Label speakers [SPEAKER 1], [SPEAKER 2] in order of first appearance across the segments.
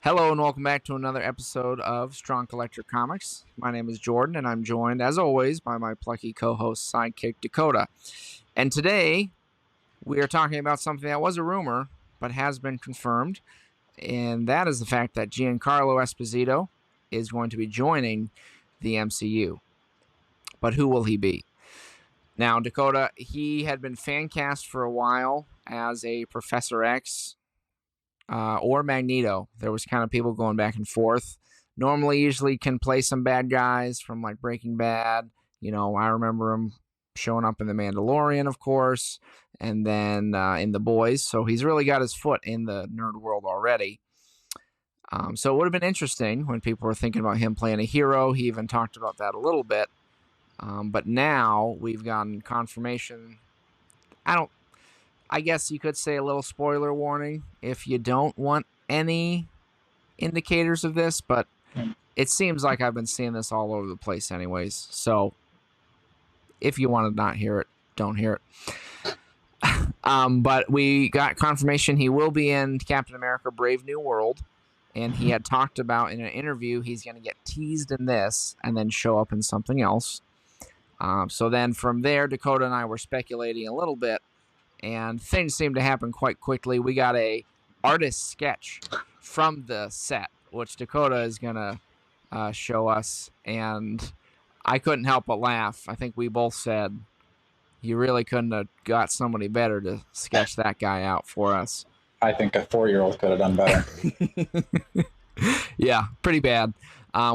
[SPEAKER 1] Hello and welcome back to another episode of Strong Collector Comics. My name is Jordan and I'm joined, as always, by my plucky co-host sidekick Dakota. And today we are talking about something that was a rumor but has been confirmed, and that is the fact that Giancarlo Esposito is going to be joining the MCU. But who will he be? Now, Dakota, he had been fan cast for a while as a Professor X or Magneto. There was kind of people going back and forth. Usually can play some bad guys from like Breaking Bad. You know, I remember him showing up in The Mandalorian, of course, and then in The Boys. So he's really got his foot in the nerd world already. So it would have been interesting when people were thinking about him playing a hero. He even talked about that a little bit. But now we've gotten confirmation. I guess you could say a little spoiler warning if you don't want any indicators of this, but it seems like I've been seeing this all over the place anyways. So if you want to not hear it, don't hear it. But we got confirmation he will be in Captain America Brave New World, and he had talked about in an interview he's going to get teased in this and then show up in something else. So then from there, Dakota and I were speculating a little bit, and things seemed to happen quite quickly. We got a artist sketch from the set, which Dakota is going to show us, and I couldn't help but laugh. I think we both said, you really couldn't have got somebody better to sketch that guy out for us.
[SPEAKER 2] I think a 4-year-old could have done better.
[SPEAKER 1] Yeah, pretty bad,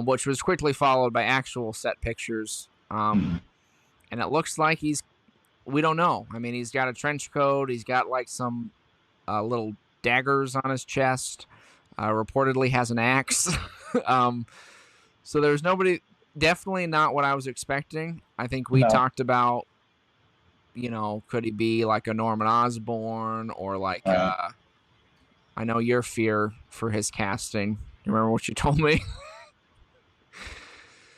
[SPEAKER 1] which was quickly followed by actual set pictures. And it looks like we don't know. I mean, he's got a trench coat. He's got like some little daggers on his chest. Reportedly has an axe. So there's nobody, definitely not what I was expecting. I think we talked about, could he be like a Norman Osborn or like, I know your fear for his casting. You remember what you told me?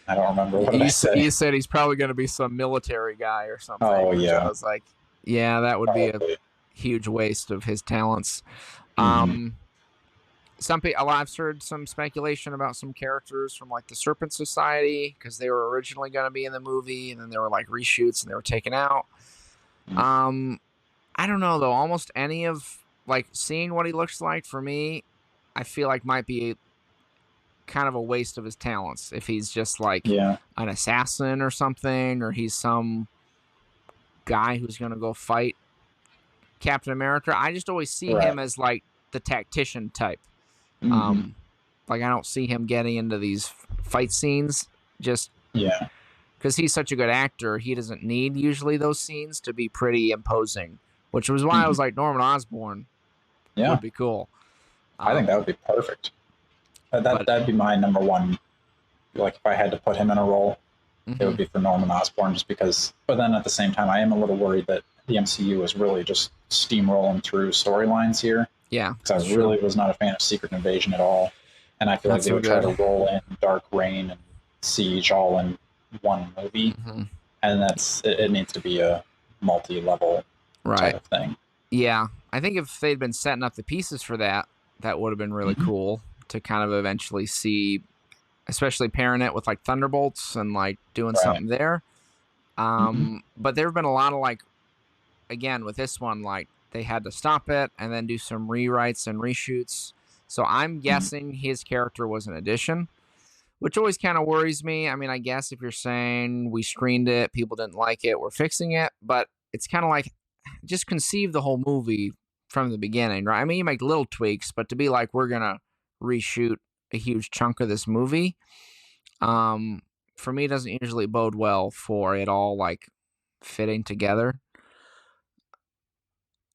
[SPEAKER 2] I don't remember what I said.
[SPEAKER 1] You said he's probably going to be some military guy or something.
[SPEAKER 2] Oh, yeah.
[SPEAKER 1] I was like, yeah, that would be a huge waste of his talents. I've heard some speculation about some characters from like the Serpent Society, because they were originally going to be in the movie, and then there were like reshoots and they were taken out. I don't know, though. Almost any of, like, seeing what he looks like, for me, I feel like might be kind of a waste of his talents if he's just like an assassin or something, or he's some guy who's going to go fight Captain America. I just always see him as like the tactician type. Like, I don't see him getting into these fight scenes just because he's such a good actor. He doesn't need usually those scenes to be pretty imposing, which was why I was like, Norman Osborn would be cool.
[SPEAKER 2] I think that would be perfect. That'd be my number one. Like, if I had to put him in a role, it would be for Norman Osborn, just because. But then at the same time, I am a little worried that the MCU is really just steamrolling through storylines here. Yeah, because I really was not a fan of Secret Invasion at all, and I feel like they would try to roll in Dark Reign and Siege all in one movie, and it needs to be a multi-level type of thing.
[SPEAKER 1] Yeah, I think if they'd been setting up the pieces for that, that would have been really cool to kind of eventually see, especially pairing it with like Thunderbolts and like doing something there. But there have been a lot of like, again, with this one, like they had to stop it and then do some rewrites and reshoots. So I'm guessing his character was an addition, which always kind of worries me. I mean, I guess if you're saying we screened it, people didn't like it, we're fixing it, but it's kind of like, just conceive the whole movie from the beginning, right? I mean, you make little tweaks, but to be like, we're going to reshoot a huge chunk of this movie, for me, doesn't usually bode well for it all like fitting together.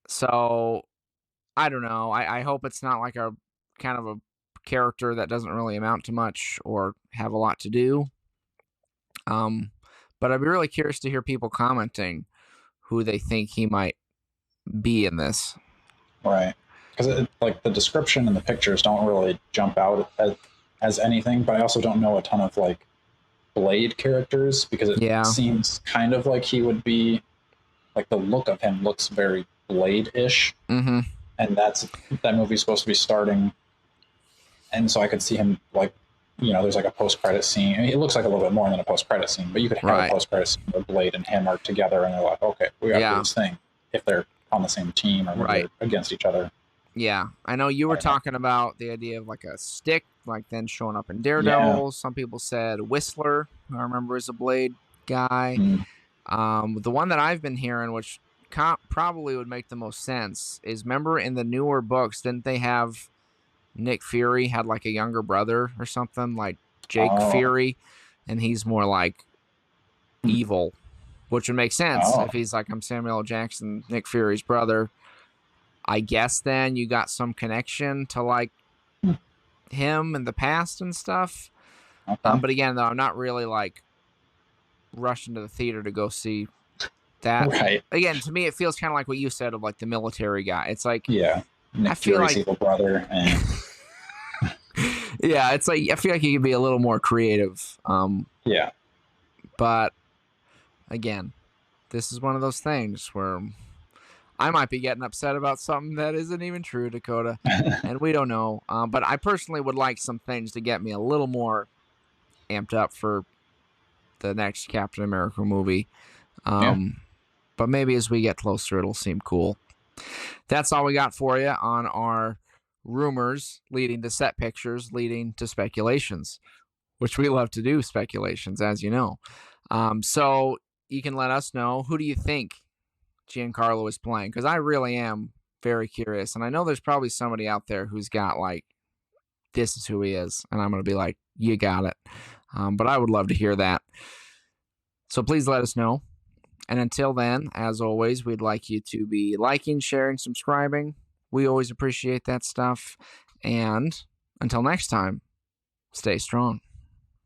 [SPEAKER 1] So I don't know. I hope it's not like a kind of a character that doesn't really amount to much or have a lot to do. But I'd be really curious to hear people commenting who they think he might be in this.
[SPEAKER 2] Right. Because like the description and the pictures don't really jump out as anything, but I also don't know a ton of like Blade characters, because it seems kind of like he would be, like the look of him looks very Blade-ish. And that movie's supposed to be starting and so I could see him like, there's like a post-credit scene. I mean, it looks like a little bit more than a post-credit scene, but you could have
[SPEAKER 1] Right.
[SPEAKER 2] a post-credit scene where Blade and him are together, and they're like, okay, we got to
[SPEAKER 1] Yeah.
[SPEAKER 2] do this thing if they're on the same team or maybe
[SPEAKER 1] Right.
[SPEAKER 2] they're against each other.
[SPEAKER 1] Yeah, I know you were
[SPEAKER 2] I don't know.
[SPEAKER 1] talking about the idea of like a stick, like then showing up in Daredevil. Some people said Whistler, who I remember is a Blade guy. The one that I've been hearing, which probably would make the most sense, is remember in the newer books, didn't they have Nick Fury had like a younger brother or something, like Jake Fury, and he's more like evil, which would make sense if he's like, I'm Samuel L. Jackson, Nick Fury's brother. I guess then you got some connection to like him in the past and stuff. But again, though, I'm not really like rushing to the theater to go see that.
[SPEAKER 2] Right.
[SPEAKER 1] Again, to me, it feels kind of like what you said of like the military guy. It's like,
[SPEAKER 2] Nick
[SPEAKER 1] feel
[SPEAKER 2] Fury's
[SPEAKER 1] like
[SPEAKER 2] evil brother. And
[SPEAKER 1] yeah, it's like I feel like you could be a little more creative.
[SPEAKER 2] Yeah.
[SPEAKER 1] But again, this is one of those things where I might be getting upset about something that isn't even true, Dakota, and we don't know. But I personally would like some things to get me a little more amped up for the next Captain America movie. But maybe as we get closer, it'll seem cool. That's all we got for you on our rumors leading to set pictures, leading to speculations, which we love to do, speculations, as you know. So you can let us know, who do you think Giancarlo is playing? Because I really am very curious. And I know there's probably somebody out there who's got like, this is who he is. And I'm going to be like, you got it. But I would love to hear that. So please let us know. And until then, as always, we'd like you to be liking, sharing, subscribing. We always appreciate that stuff. And until next time, stay strong.